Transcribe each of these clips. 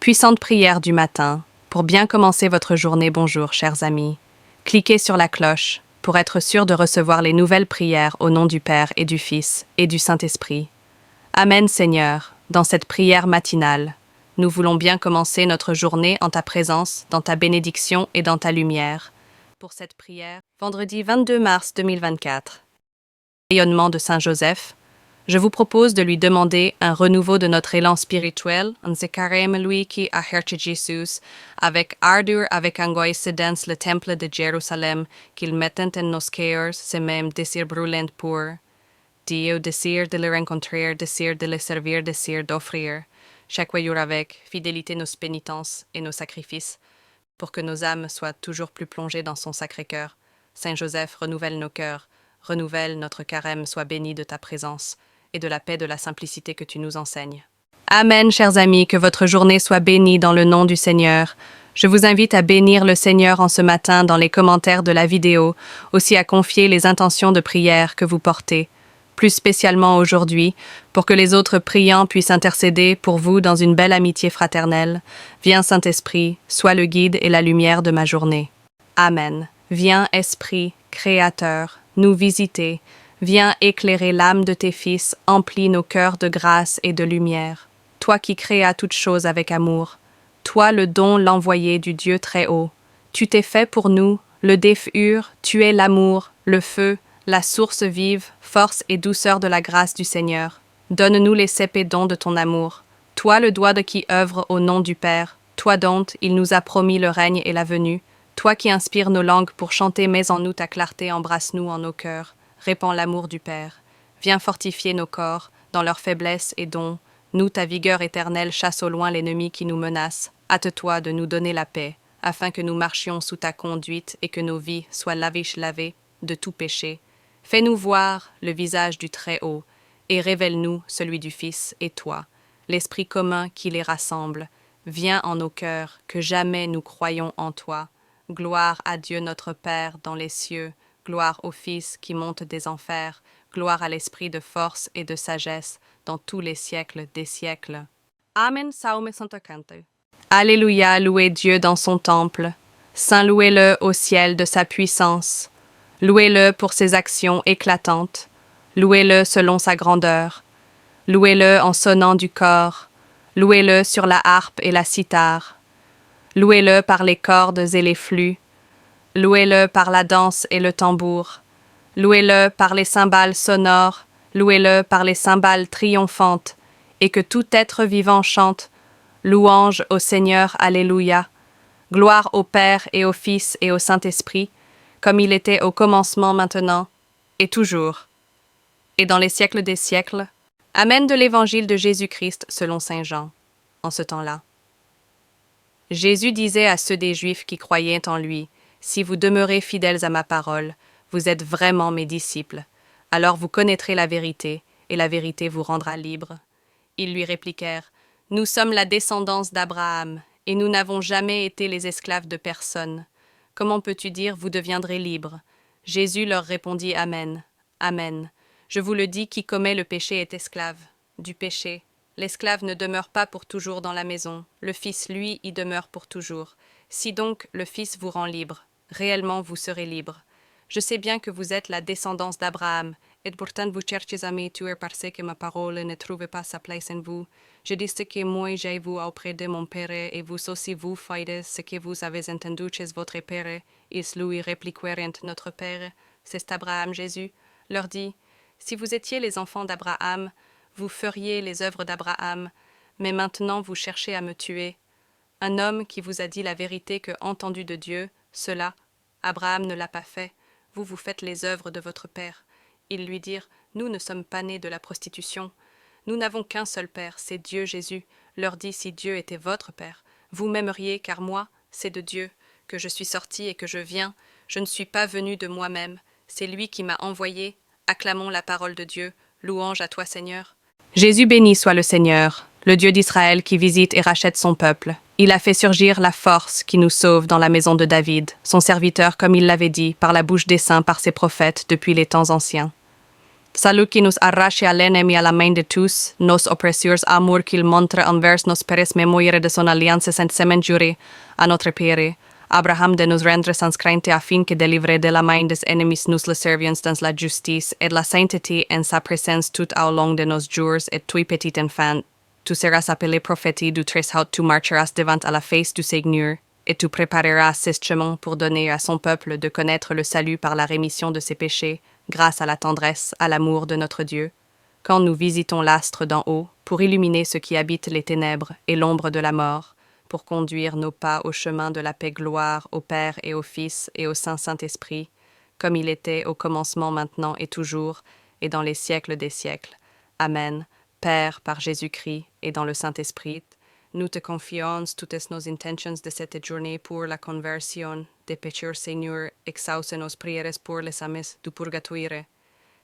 Puissante prière du matin. Pour bien commencer votre journée, bonjour, chers amis. Cliquez sur la cloche pour être sûr de recevoir les nouvelles prières au nom du Père et du Fils et du Saint-Esprit. Amen, Seigneur. Dans cette prière matinale, nous voulons bien commencer notre journée en ta présence, dans ta bénédiction et dans ta lumière. Pour cette prière, vendredi 22 mars 2024. Rayonnement de Saint Joseph. Je vous propose de lui demander un renouveau de notre élan spirituel, en zekarem lui qui a herche Jesus, avec ardeur, avec angoisse dans le temple de Jérusalem, qu'il mettent en nos cœurs ces mêmes désirs brûlants pour Dieu, désir de le rencontrer, désir de le servir, désir d'offrir, chaque jour avec fidélité nos pénitences et nos sacrifices, pour que nos âmes soient toujours plus plongées dans son sacré cœur. Saint Joseph, renouvelle nos cœurs, renouvelle notre carême, sois béni de ta présence et de la paix de la simplicité que tu nous enseignes. Amen, chers amis, que votre journée soit bénie dans le nom du Seigneur. Je vous invite à bénir le Seigneur en ce matin dans les commentaires de la vidéo, aussi à confier les intentions de prière que vous portez, plus spécialement aujourd'hui, pour que les autres priants puissent intercéder pour vous dans une belle amitié fraternelle. Viens, Saint-Esprit, sois le guide et la lumière de ma journée. Amen. Viens, Esprit, Créateur, nous visiter. Viens éclairer l'âme de tes fils, emplis nos cœurs de grâce et de lumière. Toi qui créas toutes choses avec amour, toi le don l'envoyé du Dieu très haut. Tu t'es fait pour nous, le défur, tu es l'amour, le feu, la source vive, force et douceur de la grâce du Seigneur. Donne-nous les cèpes et dons de ton amour. Toi le doigt de qui œuvre au nom du Père, toi dont il nous a promis le règne et la venue, toi qui inspires nos langues pour chanter, mets en nous ta clarté, embrasse-nous en nos cœurs. Répands l'amour du Père. Viens fortifier nos corps, dans leur faiblesse et dons. Nous, ta vigueur éternelle, chasse au loin l'ennemi qui nous menace. Hâte-toi de nous donner la paix, afin que nous marchions sous ta conduite et que nos vies soient lavées de tout péché. Fais-nous voir le visage du Très-Haut, et révèle-nous celui du Fils et toi, l'Esprit commun qui les rassemble. Viens en nos cœurs, que jamais nous croyons en toi. Gloire à Dieu notre Père dans les cieux. Gloire au Fils qui monte des enfers, gloire à l'Esprit de force et de sagesse dans tous les siècles des siècles. Amen. Saume Santa Cante. Alléluia, louez Dieu dans son temple. Saint louez-le au ciel de sa puissance. Louez-le pour ses actions éclatantes. Louez-le selon sa grandeur. Louez-le en sonnant du cor. Louez-le sur la harpe et la cithare. Louez-le par les cordes et les flûtes. Louez-le par la danse et le tambour. Louez-le par les cymbales sonores. Louez-le par les cymbales triomphantes. Et que tout être vivant chante. Louange au Seigneur, Alléluia. Gloire au Père et au Fils et au Saint-Esprit, comme il était au commencement, maintenant, et toujours, et dans les siècles des siècles. Amen de l'Évangile de Jésus-Christ selon saint Jean. En ce temps-là, Jésus disait à ceux des Juifs qui croyaient en lui, « Si vous demeurez fidèles à ma parole, vous êtes vraiment mes disciples. Alors vous connaîtrez la vérité, et la vérité vous rendra libre. » Ils lui répliquèrent, « Nous sommes la descendance d'Abraham, et nous n'avons jamais été les esclaves de personne. Comment peux-tu dire, vous deviendrez libres ?» Jésus leur répondit, « Amen, Amen. Je vous le dis, qui commet le péché est esclave du péché. L'esclave ne demeure pas pour toujours dans la maison, le Fils, lui, y demeure pour toujours. Si donc le Fils vous rend libre, réellement vous serez libre. Je sais bien que vous êtes la descendance d'Abraham, et pourtant vous cherchez à me tuer parce que ma parole ne trouve pas sa place en vous. Je dis ce que moi j'ai vu auprès de mon Père, et vous aussi vous faites ce que vous avez entendu chez votre Père. Ils lui répliquèrent, notre Père, c'est Abraham. Jésus leur dit, si vous étiez les enfants d'Abraham, vous feriez les œuvres d'Abraham, mais maintenant vous cherchez à me tuer. Un homme qui vous a dit la vérité que, entendu de Dieu, cela, Abraham ne l'a pas fait. Vous, vous faites les œuvres de votre père. Ils lui dirent, nous ne sommes pas nés de la prostitution. Nous n'avons qu'un seul Père, c'est Dieu. Jésus leur dit, si Dieu était votre Père, vous m'aimeriez, car moi, c'est de Dieu que je suis sorti et que je viens. Je ne suis pas venu de moi-même, c'est lui qui m'a envoyé. Acclamons la parole de Dieu. Louange à toi, Seigneur. Jésus béni soit le Seigneur, le Dieu d'Israël qui visite et rachète son peuple. Il a fait surgir la force qui nous sauve dans la maison de David, son serviteur comme il l'avait dit, par la bouche des saints, par ses prophètes, depuis les temps anciens. Salut qui nous arrache à l'ennemi à la main de tous, nos oppresseurs, amour qu'il montre envers nos pères, mémoire de son alliance sans semaine jurée à notre Père, Abraham de nous rendre sans crainte afin que délivré de la main des ennemis nous le servions dans la justice et la sainteté en sa présence tout au long de nos jours et toi petit enfant, tu seras appelé prophète du Très-Haut, tu marcheras devant à la face du Seigneur et tu prépareras ce chemin pour donner à son peuple de connaître le salut par la rémission de ses péchés, grâce à la tendresse, à l'amour de notre Dieu. Quand nous visitons l'astre d'en haut, pour illuminer ceux qui habitent les ténèbres et l'ombre de la mort, pour conduire nos pas au chemin de la paix, gloire au Père et au Fils et au Saint-Esprit, comme il était au commencement, maintenant et toujours, et dans les siècles des siècles. Amen. Père, par Jésus-Christ et dans le Saint-Esprit, nous te confions toutes nos intentions de cette journée pour la conversion des pécheurs, Seigneur, exauce nos prières pour les âmes du purgatoire.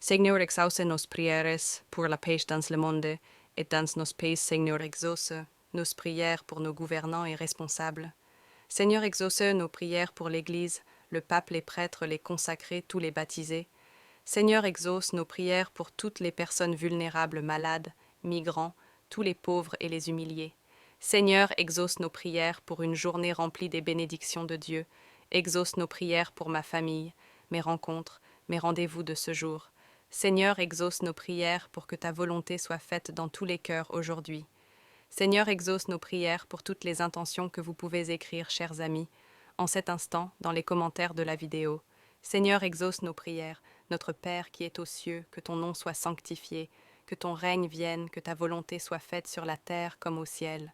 Seigneur, exauce nos prières pour la paix dans le monde, et dans nos pays, Seigneur, exauce nos prières pour nos gouvernants et responsables. Seigneur, exauce nos prières pour l'Église, le pape, les prêtres, les consacrés, tous les baptisés. Seigneur, exauce nos prières pour toutes les personnes vulnérables, malades, migrants, tous les pauvres et les humiliés. Seigneur, exauce nos prières pour une journée remplie des bénédictions de Dieu. Exauce nos prières pour ma famille, mes rencontres, mes rendez-vous de ce jour. Seigneur, exauce nos prières pour que ta volonté soit faite dans tous les cœurs aujourd'hui. Seigneur, exauce nos prières pour toutes les intentions que vous pouvez écrire, chers amis, en cet instant, dans les commentaires de la vidéo. Seigneur, exauce nos prières. Notre Père qui est aux cieux, que ton nom soit sanctifié, que ton règne vienne, que ta volonté soit faite sur la terre comme au ciel.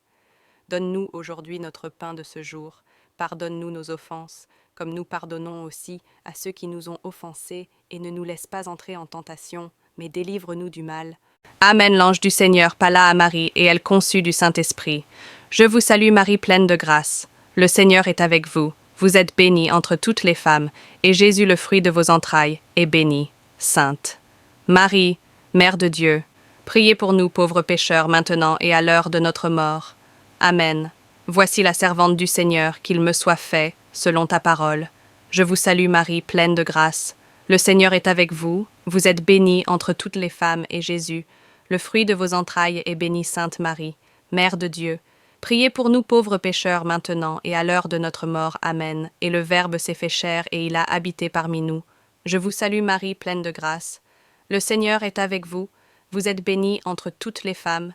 Donne-nous aujourd'hui notre pain de ce jour. Pardonne-nous nos offenses, comme nous pardonnons aussi à ceux qui nous ont offensés, et ne nous laisse pas entrer en tentation, mais délivre-nous du mal. Amen. L'ange du Seigneur parla à Marie, et elle conçut du Saint-Esprit. Je vous salue Marie, pleine de grâce. Le Seigneur est avec vous. Vous êtes bénie entre toutes les femmes, et Jésus, le fruit de vos entrailles, est béni. Sainte Marie, Mère de Dieu, priez pour nous pauvres pécheurs maintenant et à l'heure de notre mort. Amen. Voici la servante du Seigneur, qu'il me soit fait, selon ta parole. Je vous salue Marie, pleine de grâce. Le Seigneur est avec vous. Vous êtes bénie entre toutes les femmes, et Jésus, le fruit de vos entrailles, est béni. Sainte Marie, Mère de Dieu, priez pour nous pauvres pécheurs maintenant et à l'heure de notre mort. Amen. Et le Verbe s'est fait chair et il a habité parmi nous. Je vous salue Marie, pleine de grâce. Le Seigneur est avec vous. Vous êtes bénie entre toutes les femmes,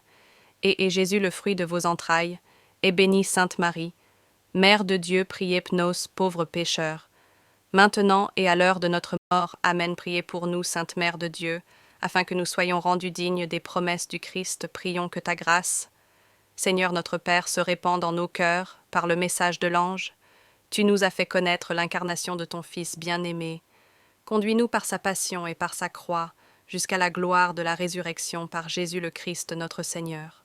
et Jésus, le fruit de vos entrailles, est béni. Sainte Marie, Mère de Dieu, priez pour nous pauvres pécheurs, maintenant et à l'heure de notre mort. Amen. Priez pour nous, Sainte Mère de Dieu, afin que nous soyons rendus dignes des promesses du Christ. Prions que ta grâce, Seigneur notre Père, se répande dans nos cœurs par le message de l'ange. Tu nous as fait connaître l'incarnation de ton Fils bien-aimé. Conduis-nous par sa passion et par sa croix, jusqu'à la gloire de la résurrection par Jésus le Christ notre Seigneur.